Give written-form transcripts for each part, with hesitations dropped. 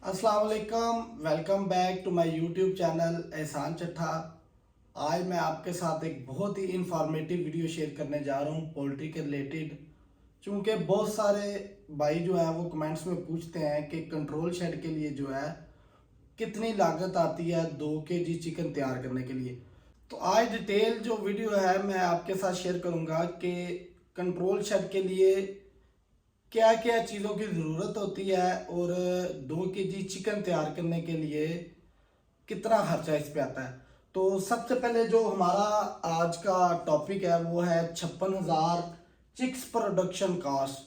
अस्सलाम वालेकुम, welcome back to my YouTube channel Ehsan Chattha. आज मैं आपके साथ एक बहुत ही इंफॉर्मेटिव वीडियो शेयर करने जा रहा हूँ पोल्ट्री के रिलेटेड। चूँकि बहुत सारे भाई जो है वो कमेंट्स में पूछते हैं कि कंट्रोल शेड के लिए जो है कितनी लागत आती है 2 केजी चिकन तैयार करने के लिए। तो आज डिटेल जो वीडियो है मैं आपके साथ शेयर करूँगा कि कंट्रोल शेड के लिए क्या क्या चीज़ों की ज़रूरत होती है और 2 केजी चिकन तैयार करने के लिए कितना खर्चा इस पे आता है। तो सबसे पहले जो हमारा आज का टॉपिक है वो है 56,000 चिक्स प्रोडक्शन कास्ट।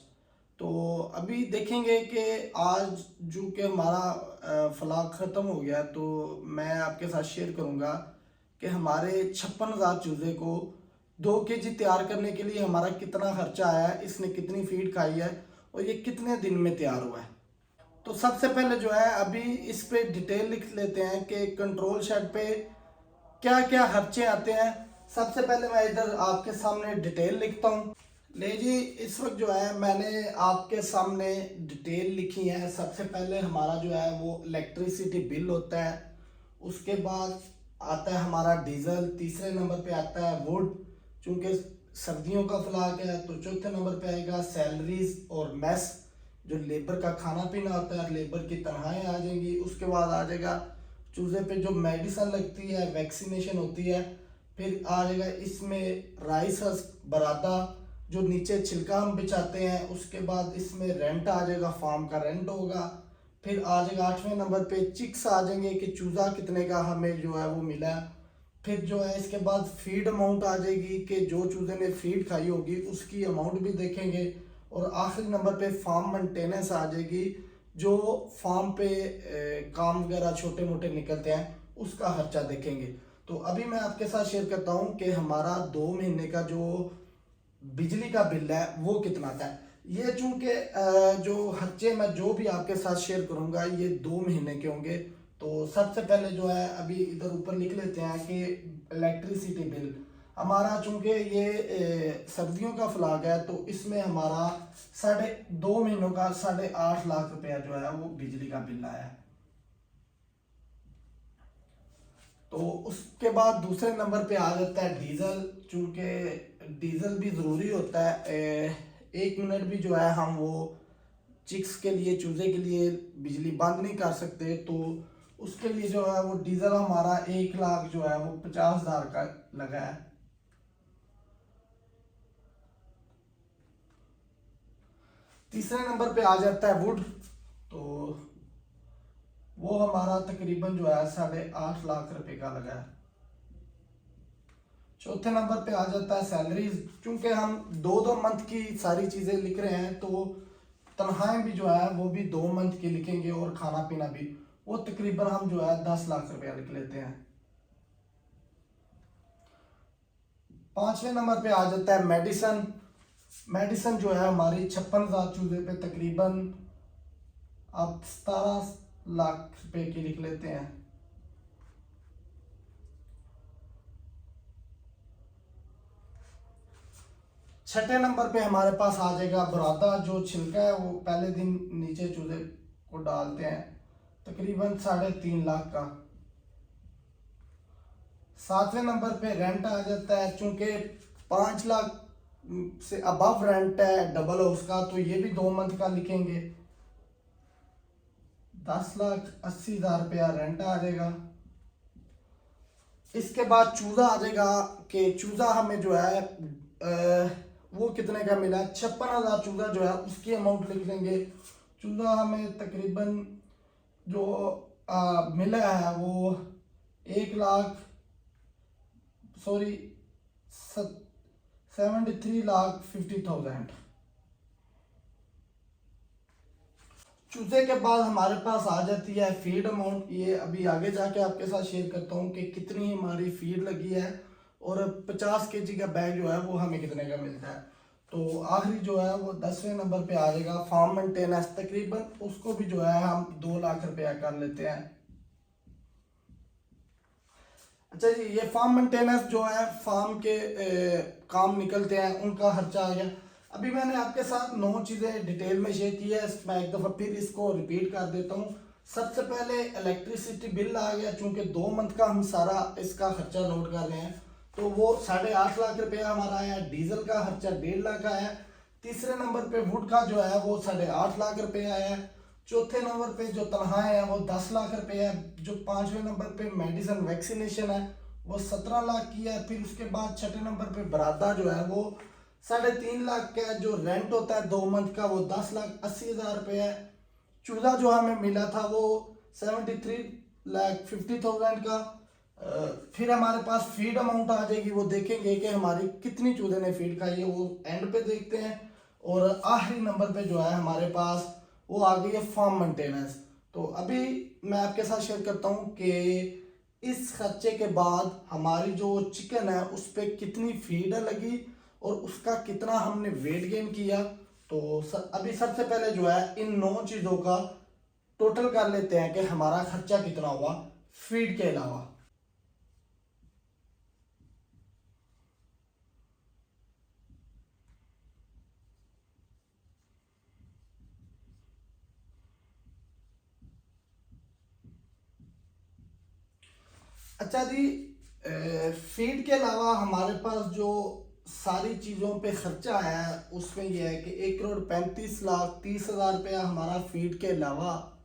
तो अभी देखेंगे कि आज जो कि हमारा फ्लॉक ख़त्म हो गया, तो मैं आपके साथ शेयर करूँगा कि हमारे 56,000 चूज़े को 2 केजी तैयार करने के लिए हमारा कितना खर्चा आया है, इसने कितनी फीड खाई है और ये कितने दिन में तैयार हुआ है। तो सबसे पहले जो है अभी इस पे डिटेल लिख लेते हैं कि कंट्रोल शेड पे क्या क्या खर्चे आते हैं। सबसे पहले मैं इधर आपके सामने डिटेल लिखता हूँ। ले जी, इस वक्त जो है मैंने आपके सामने डिटेल लिखी है। सबसे पहले हमारा जो है वो इलेक्ट्रिसिटी बिल होता है, उसके बाद आता है हमारा डीजल, तीसरे नंबर पे आता है वुड, चूँकि सर्दियों का फ्लॉक है। तो चौथे नंबर पे आएगा सैलरीज और मेस, जो लेबर का खाना पीना होता है, लेबर की तनख्वाहें आ जाएंगी। उसके बाद आ जाएगा चूज़े पे जो मेडिसन लगती है, वैक्सीनेशन होती है। फिर आ जाएगा इसमें राइस हस्क, बरादा, जो नीचे छिलका हम बिछाते हैं। उसके बाद इसमें रेंट आ जाएगा, फार्म का रेंट होगा। फिर आ जाएगा 8वें नंबर पे चिक्स आ जाएंगे कि चूज़ा कितने का हमें जो है वो मिला है। फिर जो है इसके बाद फीड अमाउंट आ जाएगी कि जो चूज़े ने फीड खाई होगी उसकी अमाउंट भी देखेंगे। और आखिरी नंबर पे फार्म मेंटेनेंस आ जाएगी, जो फार्म पे काम वगैरह छोटे मोटे निकलते हैं उसका खर्चा देखेंगे। तो अभी मैं आपके साथ शेयर करता हूँ कि हमारा 2 महीने का जो बिजली का बिल है वो कितना आता है। ये चूंकि जो खर्चे मैं जो भी आपके साथ शेयर करूंगा ये 2 महीने के होंगे। तो सबसे पहले जो है अभी इधर ऊपर लिख लेते हैं कि इलेक्ट्रिसिटी बिल हमारा, चूंकि ये सर्दियों का फ्लॉक है, तो इसमें हमारा 2.5 महीनों का 8.5 लाख रुपया जो है वो बिजली का बिल आया है। तो उसके बाद दूसरे नंबर पे आ जाता है डीजल, चूंकि डीजल भी ज़रूरी होता है। 1 मिनट भी जो है हम वो चिक्स के लिए, चूज़े के लिए बिजली बंद नहीं कर सकते। तो उसके लिए जो है वो डीजल हमारा 1 लाख जो है वो 50,000 का लगा है। तीसरे नंबर पे आ जाता है वुड, तो वो हमारा तकरीबन जो है 8.5 लाख रुपए का लगा है। चौथे नंबर पे आ जाता है सैलरीज, क्योंकि हम 2-2 मंथ की सारी चीज़ें लिख रहे हैं, तो तनख्वाहें भी जो है वो भी 2 मंथ की लिखेंगे और खाना पीना भी, वो तकरीबन हम जो है 10 लाख रुपया लिख लेते हैं। 5वें नंबर पे आ जाता है मेडिसन। मेडिसन जो है हमारी 56,000 चूजे पे तकरीबन आप 17 लाख रुपए की लिख लेते हैं। छठे नंबर पे हमारे पास आ जाएगा बुरादा, जो छिलका है वो पहले दिन नीचे चूल्हे को डालते हैं, तकरीबन 3.5 लाख का। 7वें नंबर पे रेंट आ जाता है, चूंकि 5 लाख से अबव रेंट है डबल हाउस का, तो ये भी 2 मंथ का लिखेंगे। 10,80,000 रुपया रेंट आ जाएगा। इसके बाद चूज़ा आ जाएगा कि चूज़ा हमें जो है वो कितने का मिला। 56,000 चूज़ा जो है उसकी अमाउंट लिख लेंगे। चूज़ा हमें तकरीबन जो मिला है वो 1 लाख, सॉरी 73,50,000। चूजे के बाद हमारे पास आ जाती है फीड अमाउंट। ये अभी आगे जाके आपके साथ शेयर करता हूँ कि कितनी हमारी फीड लगी है और 50 केजी का बैग जो है वो हमें कितने का मिलता है। तो आखिरी जो है वो 10वें नंबर पे आ जाएगा फार्म मेंटेनेंस, तकरीबन उसको भी जो है हम 2 लाख रुपया कर लेते हैं। अच्छा जी, ये फार्म मेंटेनेंस जो है फार्म के काम निकलते हैं उनका खर्चा आ गया। अभी मैंने आपके साथ 9 चीज़ें डिटेल में शेयर की है, मैं एक दफ़ा फिर इसको रिपीट कर देता हूँ। सबसे पहले इलेक्ट्रिसिटी बिल आ गया, चूंकि 2 मंथ का हम सारा इसका खर्चा नोट कर रहे हैं, तो वो 8.5 लाख रुपया हमारा आया। डीजल का खर्चा 1.5 लाख आया। तीसरे नंबर पे वुड का जो है वो 8.5 लाख रुपया आया। चौथे नंबर पे जो तनख्वाहें हैं वो 10 लाख रुपए है। जो पांचवें नंबर पे मेडिसिन वैक्सीनेशन है वो 17 लाख की है। फिर उसके बाद छठे नंबर पे बरादा जो है वो 3.5 लाख का है। जो रेंट होता है 2 मंथ का वो 10,80,000 रुपये है। चूल्हा जो हमें मिला था वो 73,50,000 का। फिर हमारे पास फीड अमाउंट आ जाएगी, वो देखेंगे कि हमारी कितनी चूजे ने फीड खाई है, वो एंड पे देखते हैं। और आखिरी नंबर पे जो है हमारे पास वो आ गई है फार्म मेंटेनेंस। तो अभी मैं आपके साथ शेयर करता हूँ कि इस खर्चे के बाद हमारी जो चिकन है उस पर कितनी फीड लगी और उसका कितना हमने वेट गेन किया। तो अभी सबसे पहले जो है इन 9 चीज़ों का टोटल कर लेते हैं कि हमारा खर्चा कितना हुआ फीड के अलावा। अच्छा जी, फीड के अलावा हमारे पास जो सारी चीज़ों पे खर्चा आया है उसमें यह है कि 1,35,30,000 रुपया हमारा फीड के अलावा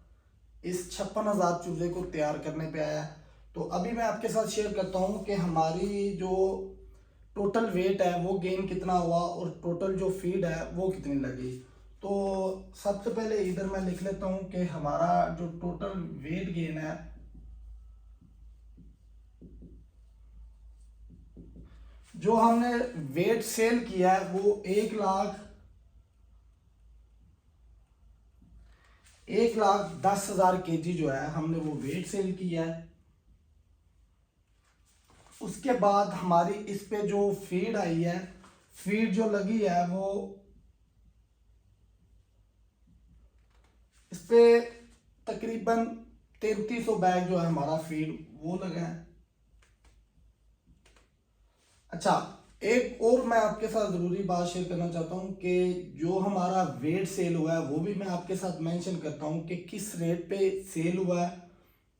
इस 56,000 चूजे को तैयार करने पे आया है। तो अभी मैं आपके साथ शेयर करता हूँ कि हमारी जो टोटल वेट है वो गेन कितना हुआ और टोटल जो फीड है वो कितनी लगी। तो सबसे पहले इधर मैं लिख लेता हूँ कि हमारा जो टोटल वेट गेन है जो हमने वेट सेल किया है वो 1,10,000 केजी जो है हमने वो वेट सेल किया है। उसके बाद हमारी इस पे जो फीड आई है, फीड जो लगी है वो इस पे तकरीबन 3,300 बैग जो है हमारा फीड वो लगा है। अच्छा, एक और मैं आपके साथ ज़रूरी बात शेयर करना चाहता हूँ कि जो हमारा वेट सेल हुआ है वो भी मैं आपके साथ मेंशन करता हूँ कि किस रेट पे सेल हुआ है।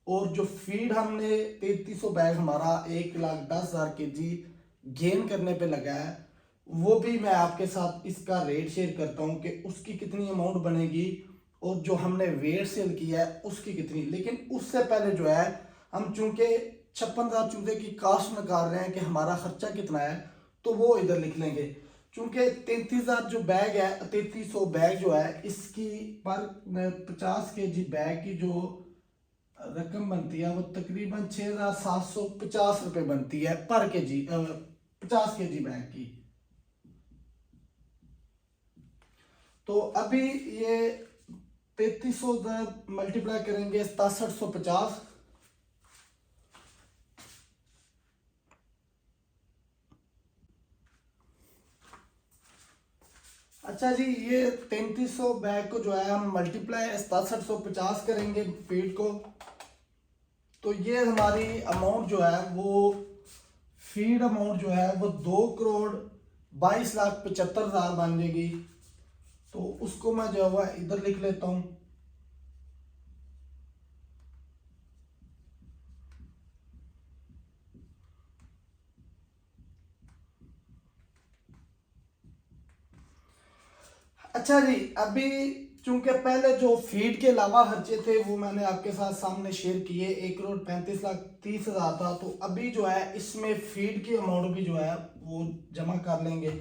और जो फीड हमने 3,300 बैग हमारा 1,10,000 केजी गेन करने पे लगा है वो भी मैं आपके साथ इसका रेट शेयर करता हूँ कि उसकी कितनी अमाउंट बनेगी और जो हमने वेट सेल किया है उसकी कितनी। लेकिन उससे पहले जो है हम चूंकि 56,000 चूजे की कास्ट निकाल रहे हैं कि हमारा खर्चा कितना है, तो वो इधर लिख लेंगे। चूंकि 33,000 जो बैग है, 3,300 बैग जो है इसकी पर 50 केजी बैग की जो रकम बनती है वो तकरीबन 6,750 रुपये बनती है पर केजी, 50 केजी बैग की। तो अभी ये 3,300 मल्टीप्लाई करेंगे 6750। अच्छा जी, ये 3,300 बैग को जो है हम मल्टीप्लाई 6750 करेंगे फीड को, तो ये हमारी अमाउंट जो है वो फीड अमाउंट जो है वो 2,22,75,000 बन जाएगी। तो उसको मैं जो है इधर लिख लेता हूँ। अच्छा जी, अभी चूंकि पहले जो फीड के अलावा खर्चे थे वो मैंने आपके साथ सामने शेयर किए, 1,35,30,000 था। तो अभी जो है इसमें फीड की अमाउंट भी जो है वो जमा कर लेंगे।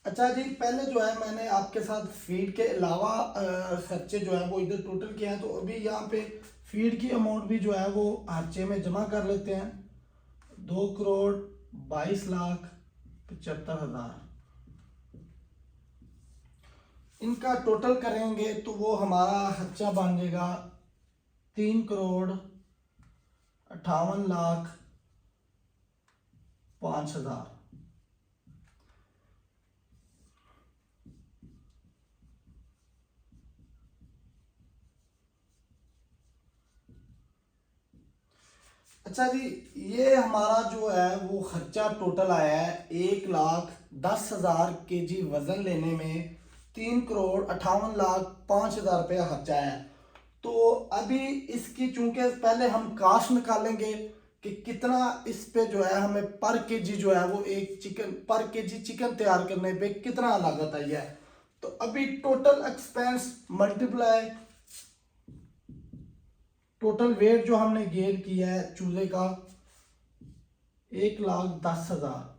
अच्छा जी, पहले जो है मैंने आपके साथ फीड के अलावा खर्चे जो है वो इधर टोटल किया है। तो अभी यहाँ पे फीड की अमाउंट भी जो है वो खर्चे में जमा कर लेते हैं। 2,22,75,000। इनका टोटल करेंगे तो वो हमारा खर्चा बन जाएगा 3,58,05,000। अच्छा जी, ये हमारा जो है वो खर्चा टोटल आया है 1,10,000 केजी वजन लेने में 3,58,05,000 रुपया खर्चा है। तो अभी इसकी चूंकि पहले हम कास्ट निकालेंगे कि कितना इस पे जो है हमें पर केजी जो है वो एक चिकन पर केजी चिकन तैयार करने पे कितना लागत आई है। तो अभी total expense multiply total weight जो हमने गेन किया है चूजे का 1,10,000।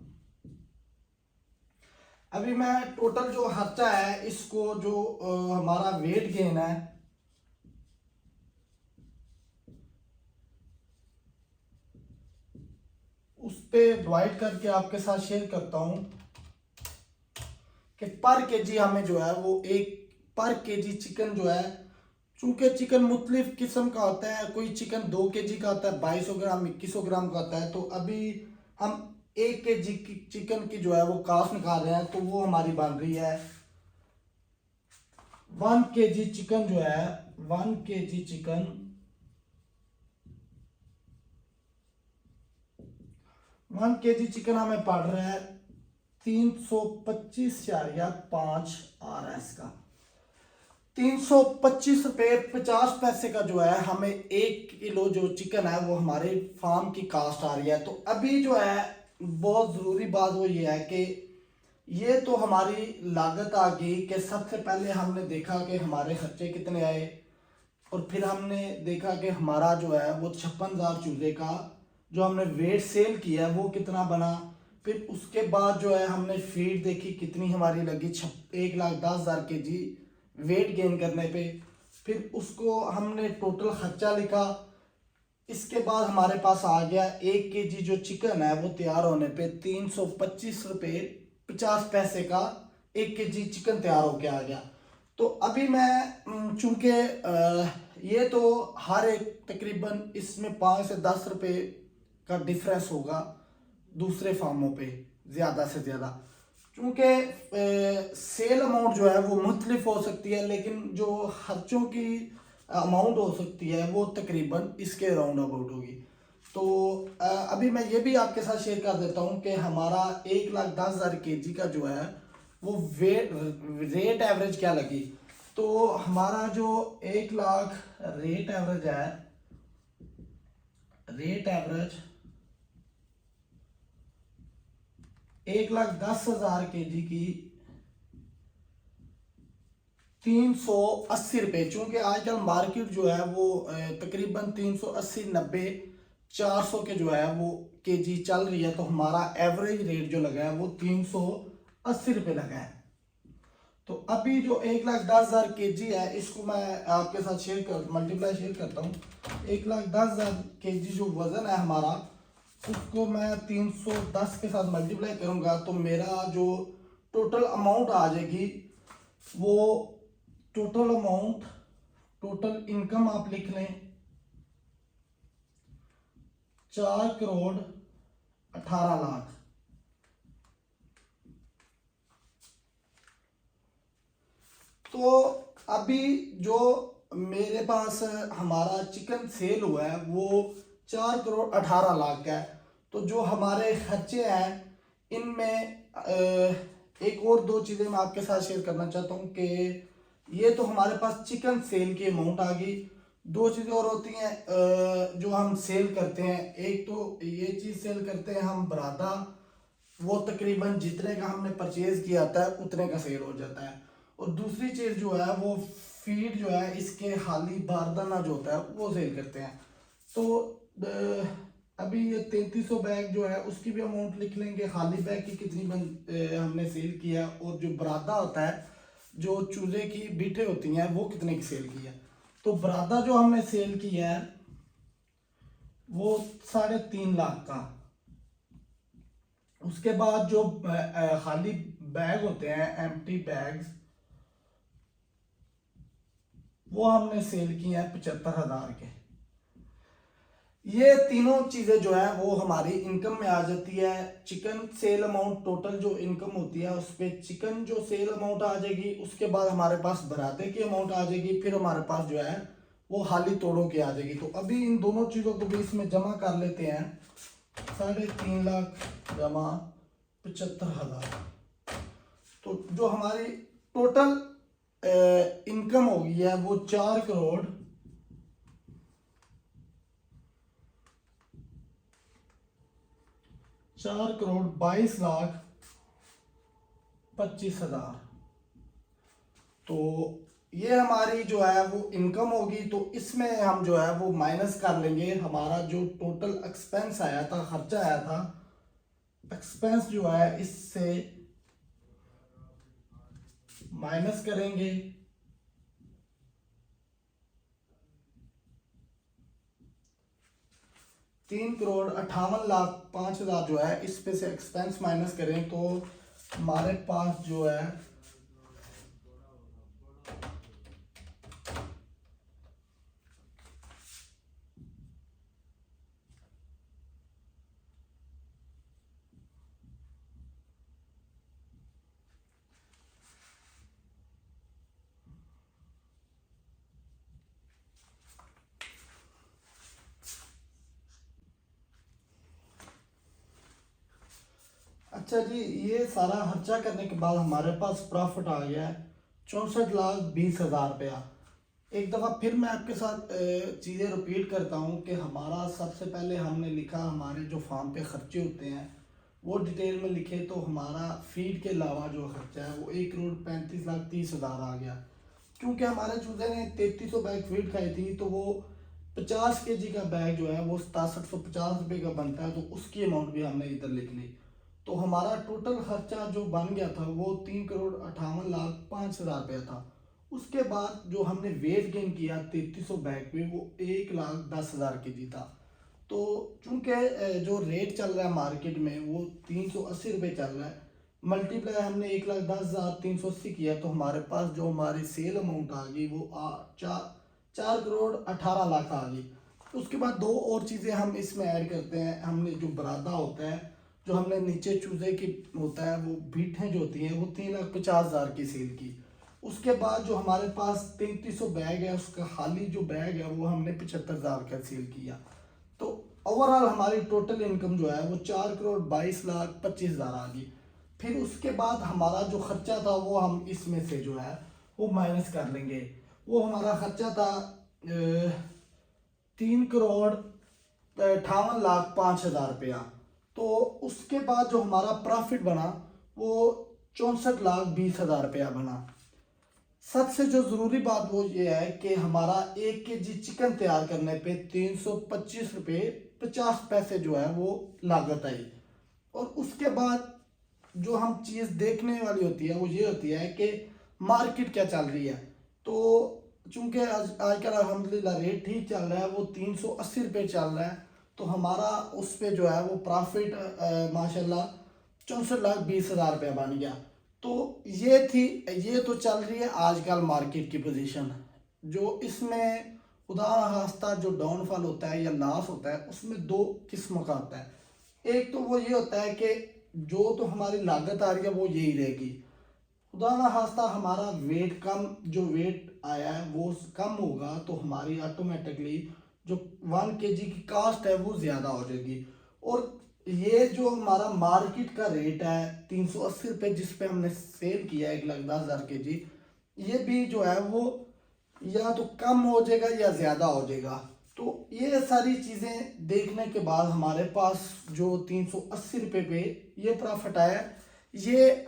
अभी मैं टोटल जो खर्चा है इसको जो हमारा वेट गेन है उस पे डिवाइड करके आपके साथ शेयर करता हूं कि पर केजी हमें जो है वो एक पर केजी चिकन जो है, चूंकि चिकन मुख्तलिफ किस्म का होता है, कोई चिकन 2 केजी का आता है, 2200 ग्राम 2100 ग्राम का आता है। तो अभी हम 1 केजी की चिकन की जो है वो कास्ट निकाल रहे हैं, तो वो हमारी बन रही है 1 केजी चिकन जो है 1 केजी चिकन 1 केजी चिकन हमें पड़ रहा है 325.5 RS का। 325 रुपये 50 पैसे का जो है हमें 1 किलो जो चिकन है वो हमारे फार्म की कास्ट आ रही है। तो अभी जो है बहुत ज़रूरी बात वो ये है कि ये तो हमारी लागत आ गई कि सबसे पहले हमने देखा कि हमारे खर्चे कितने आए, और फिर हमने देखा कि हमारा जो है वो 56,000 चूजे का जो हमने वेट सेल किया है वो कितना बना। फिर उसके बाद जो है हमने फीड देखी कितनी हमारी लगी 1,10,000 केजी वेट गेन करने पे। फिर उसको हमने टोटल खर्चा लिखा। इसके बाद हमारे पास आ गया 1 केजी जो चिकन है वो तैयार होने पे 325 रुपये 50 पैसे का 1 केजी चिकन तैयार होके आ गया। तो अभी मैं चूंकि ये तो हर एक तकरीबन इसमें 5 से 10 रुपये का डिफरेंस होगा दूसरे फार्मों पे ज़्यादा से ज़्यादा, क्योंकि सेल अमाउंट जो है वो मुख्तलिफ हो सकती है, लेकिन जो खर्चों की अमाउंट हो सकती है वो तकरीबन इसके राउंड अबाउट होगी। तो अभी मैं ये भी आपके साथ शेयर कर देता हूँ कि हमारा 1,10,000 केजी का जो है वो रेट एवरेज क्या लगी। तो हमारा जो 1 लाख रेट एवरेज है, रेट एवरेज 1,10,000 केजी की 380 रुपये, चूंकि आजकल मार्केट जो है वो तकरीबन 380, 90, 400 के जो है वो केजी चल रही है। तो हमारा एवरेज रेट जो लगा है वो 380 रुपये लगा है। तो अभी जो 1,10,000 केजी है इसको मैं आपके साथ मल्टीप्लाई शेयर करता हूँ। 1,10,000 केजी जो वजन है हमारा उसको मैं 310 के साथ मल्टीप्लाई करूंगा तो मेरा जो टोटल अमाउंट आ जाएगी वो टोटल इनकम आप लिख लें 4,18,00,000। तो अभी जो मेरे पास हमारा चिकन सेल हुआ है वो 4,18,00,000 का है। तो जो हमारे खर्चे हैं इनमें एक और दो चीज़ें मैं आपके साथ शेयर करना चाहता हूँ कि ये तो हमारे पास चिकन सेल की अमाउंट आ गई। दो चीज़ें और होती हैं जो हम सेल करते हैं। एक तो ये चीज़ सेल करते हैं हम बरादा, वो तकरीबन जितने का हमने परचेज किया था उतने का सेल हो जाता है। और दूसरी चीज़ जो है वो फीड जो है इसके खाली बारदाना जो होता है वो सेल करते हैं। तो अभी ये 3,300 बैग जो है उसकी भी अमाउंट लिख लेंगे, खाली बैग की कितनी हमने सेल किया, और जो बरादा होता है जो चूजे की बीटें होती हैं वो कितने की सेल की है। तो बरादा जो हमने सेल किया है वो 3.5 लाख का। उसके बाद जो खाली बैग होते हैं एम्प्टी बैग्स वो हमने सेल किए हैं 75,000 के। ये तीनों चीजें जो है वो हमारी इनकम में आ जाती है। चिकन सेल अमाउंट, टोटल जो इनकम होती है उस पे चिकन जो सेल अमाउंट आ जाएगी, उसके बाद हमारे पास बराते की अमाउंट आ जाएगी, फिर हमारे पास जो है वो हाली तोड़ों की आ जाएगी। तो अभी इन दोनों चीजों को भी इसमें जमा कर लेते हैं। 3.5 लाख जमा 75,000, तो जो हमारी टोटल इनकम हो गई है वो 4 करोड़ 22,25,000। तो ये हमारी जो है वो इनकम होगी। तो इसमें हम जो है वो माइनस कर लेंगे हमारा जो टोटल एक्सपेंस आया था, खर्चा आया था। एक्सपेंस जो है इससे माइनस करेंगे। तीन करोड़ 58,05,000 जो है इस पे से एक्सपेंस माइनस करें तो हमारे पास जो है अच्छा जी, ये सारा खर्चा करने के बाद हमारे पास प्रॉफिट आ गया है 64,20,000 रुपया। एक दफ़ा फिर मैं आपके साथ चीज़ें रिपीट करता हूँ कि हमारा सबसे पहले हमने लिखा हमारे जो फार्म पे खर्चे होते हैं वो डिटेल में लिखे। तो हमारा फीड के अलावा जो खर्चा है वो 1,35,30,000 आ गया। क्योंकि हमारे चूजे ने 3,300 बैग फीड खाई थी, तो वो 50 केजी का बैग जो है वो 6750 रुपये का बनता है, तो उसकी अमाउंट भी हमने इधर लिख ली। तो हमारा टोटल खर्चा जो बन गया था वो 3,58,05,000 रुपया था। उसके बाद जो हमने वेट गेन किया 3,300 बैग पे वो 1,10,000 के जी था। तो चूंकि जो रेट चल रहा है मार्केट में वो 380 रुपये चल रहा है, मल्टीप्लाई हमने 1,10,380 किया, तो हमारे पास जो हमारी सेल अमाउंट आ गई वो 4,18,00,000 आ गई। उसके बाद दो और चीज़ें हम इसमें ऐड करते हैं। हमने जो बरादा होता है, जो हमने नीचे चूजे की होता है, वो बीटें जो होती हैं वो 3,50,000 की सेल की। उसके बाद जो हमारे पास 3,300 बैग है उसका खाली जो बैग है वो हमने 75,000 का सेल किया। तो ओवरऑल हमारी टोटल इनकम जो है वो 4,22,25,000 आ गई। फिर उसके बाद हमारा जो खर्चा था वो हम इसमें से जो है वो माइनस कर लेंगे। वो हमारा खर्चा था 3,58,05,000 रुपया। तो उसके बाद जो हमारा प्रॉफिट बना वो 64,20,000 रुपया बना। सबसे जो ज़रूरी बात वो ये है कि हमारा 1 केजी चिकन तैयार करने पे 325 रुपये 50 पैसे जो है वो लागत आई। और उसके बाद जो हम चीज़ देखने वाली होती है वो ये होती है कि मार्केट क्या चल रही है। तो चूंकि आजकल अल्हम्दुलिल्लाह रेट ठीक चल रहा है, वो 380 रुपये चल रहा है, तो हमारा उस पर जो है वो प्रॉफिट माशाल्लाह 64,20,000 रुपया बन गया। तो ये तो चल रही है आजकल मार्केट की पोजीशन। जो इसमें खुदा न खास्ता जो डाउनफॉल होता है या लॉस होता है उसमें दो किस्म का आता है। एक तो वो ये होता है कि जो तो हमारी लागत आ रही है वो यही रहेगी। खुदा न खास्ता हमारा वेट कम, जो वेट आया है वो कम होगा, तो हमारी ऑटोमेटिकली जो 1 केजी की कास्ट है वो ज़्यादा हो जाएगी। और ये जो हमारा मार्केट का रेट है 380 रुपये जिस पे हमने सेल किया 1,10,000 के जी, ये भी जो है वो या तो कम हो जाएगा या ज़्यादा हो जाएगा। तो ये सारी चीज़ें देखने के बाद हमारे पास जो 380 रुपये पे ये प्रॉफिट आया, ये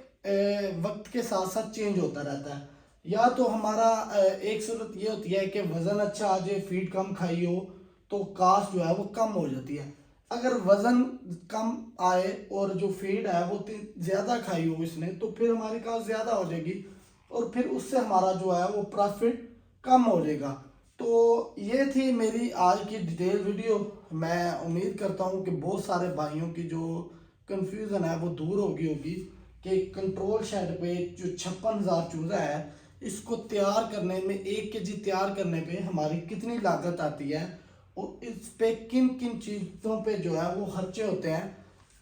वक्त के साथ साथ चेंज होता रहता है। या तो हमारा एक सूरत ये होती है कि वज़न अच्छा आ जाए, फीड कम खाई हो, तो कास्ट जो है वो कम हो जाती है। अगर वज़न कम आए और जो फीड है वो ज़्यादा खाई हो इसने, तो फिर हमारी कास्ट ज़्यादा हो जाएगी और फिर उससे हमारा जो है वो प्रॉफिट कम हो जाएगा। तो ये थी मेरी आज की डिटेल वीडियो। मैं उम्मीद करता हूँ कि बहुत सारे भाइयों की जो कन्फ्यूज़न है वो दूर होगी कि कंट्रोल शेड पे जो 56,000 चूज़ा है इसको तैयार करने में 1 केजी तैयार करने पे हमारी कितनी लागत आती है और इस पे किन किन चीज़ों पे जो है वो खर्चे होते हैं।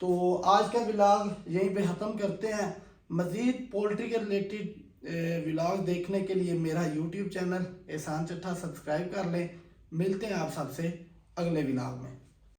तो आज का व्लॉग यहीं पे ख़त्म करते हैं। मज़ीद पोल्ट्री के रिलेटेड व्लॉग देखने के लिए मेरा YouTube channel Ehsan Chatha subscribe कर लें। मिलते हैं आप सबसे अगले व्लॉग में।